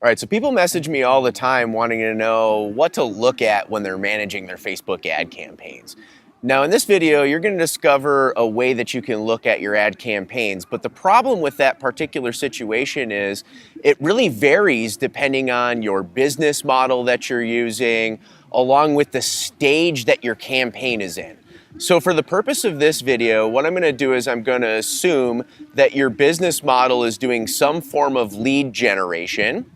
All right, so people message me all the time wanting to know what to look at when they're managing their Facebook ad campaigns. Now, in this video, you're going to discover a way that you can look at your ad campaigns, but the problem with that particular situation is it really varies depending on your business model that you're using, along with the stage that your campaign is in. So for the purpose of this video, what I'm going to do is I'm going to assume that your business model is doing some form of lead generation,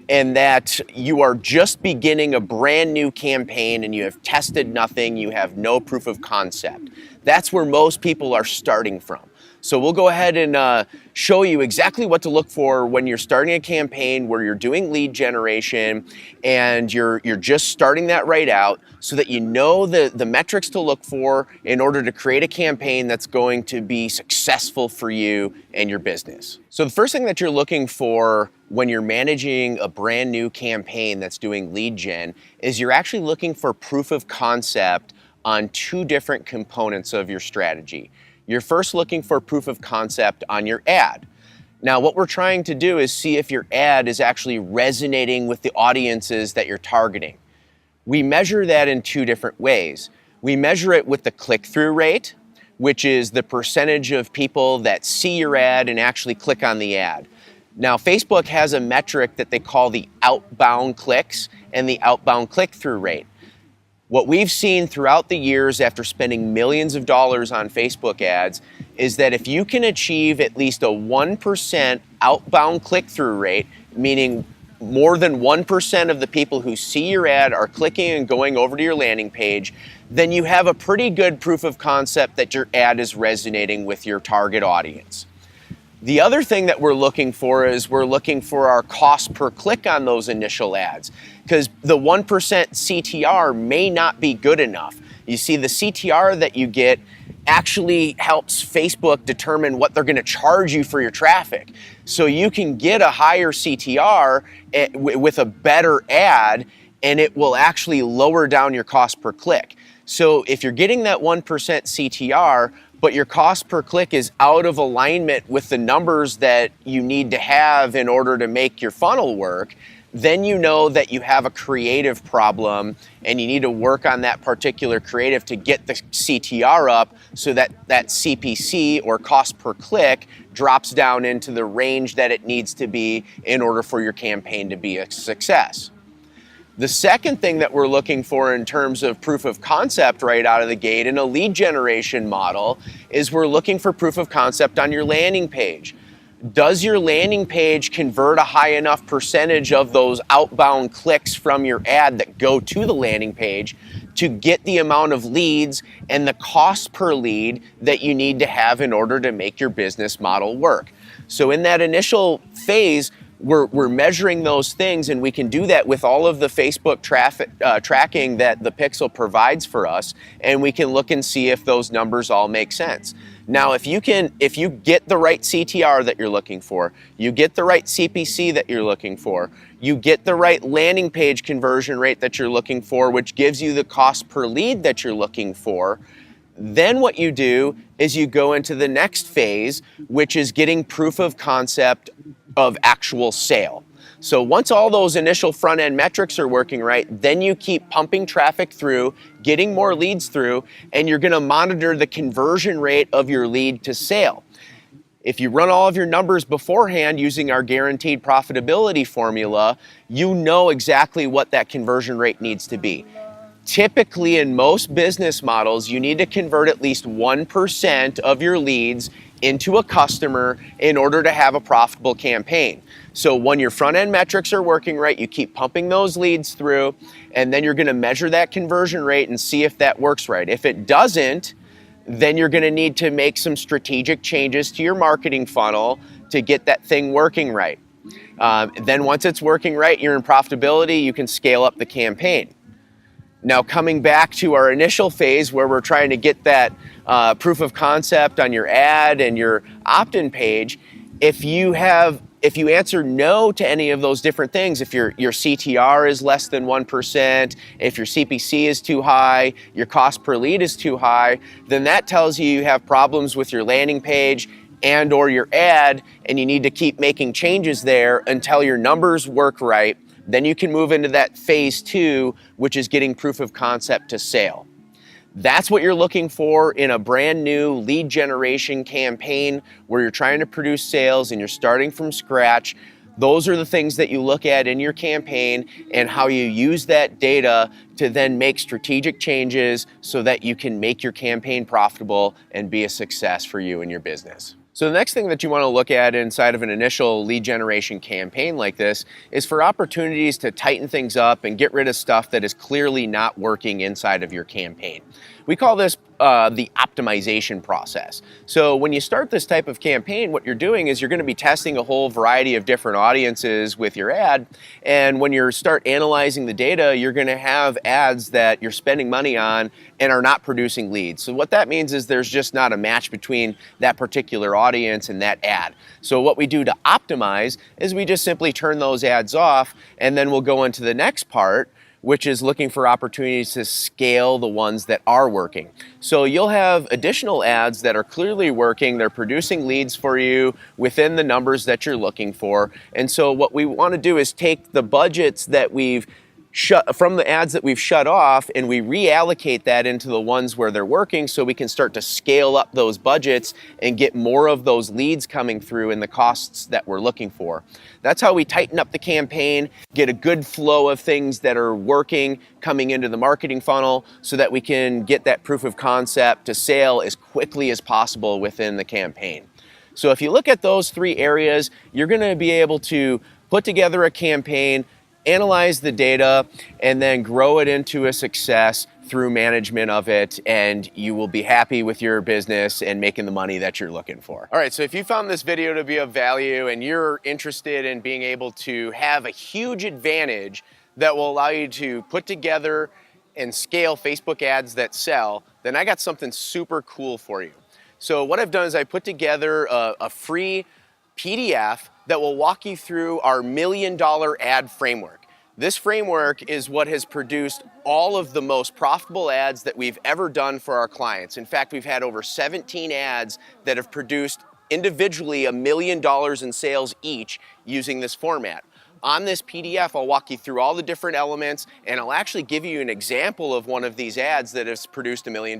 and that you are just beginning a brand new campaign and you have tested nothing, you have no proof of concept. That's where most people are starting from. So we'll go ahead and show you exactly what to look for when you're starting a campaign where you're doing lead generation and you're just starting that right out, so that you know the metrics to look for in order to create a campaign that's going to be successful for you and your business. So the first thing that you're looking for when you're managing a brand new campaign that's doing lead gen is you're actually looking for proof of concept on two different components of your strategy. You're first looking for proof of concept on your ad. Now, what we're trying to do is see if your ad is actually resonating with the audiences that you're targeting. We measure that in two different ways. We measure it with the click-through rate, which is the percentage of people that see your ad and actually click on the ad. Now, Facebook has a metric that they call the outbound clicks and the outbound click-through rate. What we've seen throughout the years after spending millions of dollars on Facebook ads is that if you can achieve at least a 1% outbound click-through rate, meaning more than 1% of the people who see your ad are clicking and going over to your landing page, then you have a pretty good proof of concept that your ad is resonating with your target audience. The other thing that we're looking for is we're looking for our cost per click on those initial ads, because the 1% CTR may not be good enough. You see, the CTR that you get actually helps Facebook determine what they're going to charge you for your traffic. So you can get a higher CTR with a better ad, and it will actually lower down your cost per click. So if you're getting that 1% CTR, but your cost per click is out of alignment with the numbers that you need to have in order to make your funnel work, then you know that you have a creative problem and you need to work on that particular creative to get the CTR up so that that CPC, or cost per click, drops down into the range that it needs to be in order for your campaign to be a success. The second thing that we're looking for in terms of proof of concept right out of the gate in a lead generation model is we're looking for proof of concept on your landing page. Does your landing page convert a high enough percentage of those outbound clicks from your ad that go to the landing page to get the amount of leads and the cost per lead that you need to have in order to make your business model work? So in that initial phase, we're measuring those things, and we can do that with all of the Facebook traffic tracking that the Pixel provides for us, and we can look and see if those numbers all make sense. Now, if you get the right CTR that you're looking for, you get the right CPC that you're looking for, you get the right landing page conversion rate that you're looking for, which gives you the cost per lead that you're looking for, then what you do is you go into the next phase, which is getting proof of concept of actual sale. So once all those initial front-end metrics are working right, then you keep pumping traffic through, getting more leads through, and you're going to monitor the conversion rate of your lead to sale. If you run all of your numbers beforehand using our guaranteed profitability formula, you know exactly what that conversion rate needs to be. Typically, in most business models, you need to convert at least 1% of your leads into a customer in order to have a profitable campaign. So when your front-end metrics are working right, you keep pumping those leads through, and then you're going to measure that conversion rate and see if that works right. If it doesn't, then you're going to need to make some strategic changes to your marketing funnel to get that thing working right. Then once it's working right, you're in profitability, you can scale up the campaign. Now, coming back to our initial phase where we're trying to get that proof of concept on your ad and your opt-in page, if you answer no to any of those different things, if your CTR is less than 1%, if your CPC is too high, your cost per lead is too high, then that tells you you have problems with your landing page and or your ad, and you need to keep making changes there until your numbers work right. Then you can move into that phase 2, which is getting proof of concept to sale. That's what you're looking for in a brand new lead generation campaign where you're trying to produce sales and you're starting from scratch. Those are the things that you look at in your campaign and how you use that data to then make strategic changes so that you can make your campaign profitable and be a success for you and your business. So the next thing that you want to look at inside of an initial lead generation campaign like this is for opportunities to tighten things up and get rid of stuff that is clearly not working inside of your campaign. We call this the optimization process. So when you start this type of campaign, what you're doing is you're going to be testing a whole variety of different audiences with your ad. And when you start analyzing the data, you're going to have ads that you're spending money on and are not producing leads. So what that means is there's just not a match between that particular audience and that ad. So what we do to optimize is we just simply turn those ads off, and then we'll go into the next part, which is looking for opportunities to scale the ones that are working. So you'll have additional ads that are clearly working, they're producing leads for you within the numbers that you're looking for. And so what we want to do is take the budgets that we've shut from the ads that we've shut off, and we reallocate that into the ones where they're working so we can start to scale up those budgets and get more of those leads coming through in the costs that we're looking for. That's how we tighten up the campaign, get a good flow of things that are working coming into the marketing funnel so that we can get that proof of concept to sale as quickly as possible within the campaign. So if you look at those 3 areas, you're going to be able to put together a campaign, analyze the data, and then grow it into a success through management of it, and you will be happy with your business and making the money that you're looking for. All right, so if you found this video to be of value and you're interested in being able to have a huge advantage that will allow you to put together and scale Facebook ads that sell, then I got something super cool for you. So what I've done is I put together a free PDF that will walk you through our $1 million ad framework. This framework is what has produced all of the most profitable ads that we've ever done for our clients. In fact, we've had over 17 ads that have produced individually $1 million in sales each using this format. On this PDF, I'll walk you through all the different elements, and I'll actually give you an example of one of these ads that has produced $1 million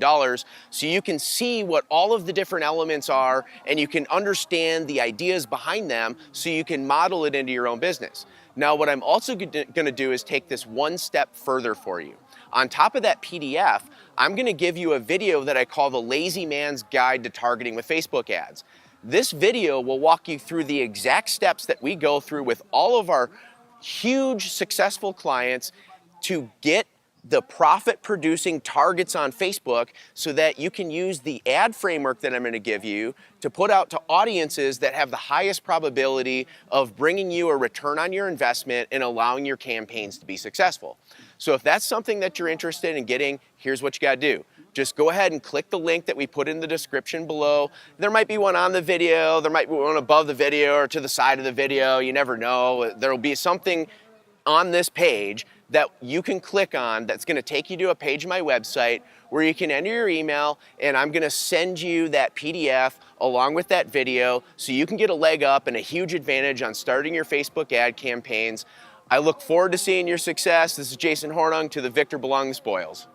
so you can see what all of the different elements are and you can understand the ideas behind them so you can model it into your own business. Now, what I'm also going to do is take this one step further for you. On top of that PDF, I'm going to give you a video that I call the Lazy Man's Guide to Targeting with Facebook Ads. This video will walk you through the exact steps that we go through with all of our huge successful clients to get the profit producing targets on Facebook so that you can use the ad framework that I'm going to give you to put out to audiences that have the highest probability of bringing you a return on your investment and allowing your campaigns to be successful. So if that's something that you're interested in getting, here's what you got to do. Just go ahead and click the link that we put in the description below. There might be one on the video, there might be one above the video or to the side of the video, you never know. There will be something on this page that you can click on that's going to take you to a page of my website where you can enter your email, and I'm going to send you that PDF along with that video so you can get a leg up and a huge advantage on starting your Facebook ad campaigns. I look forward to seeing your success. This is Jason Hornung to the Victor Belong the Spoils.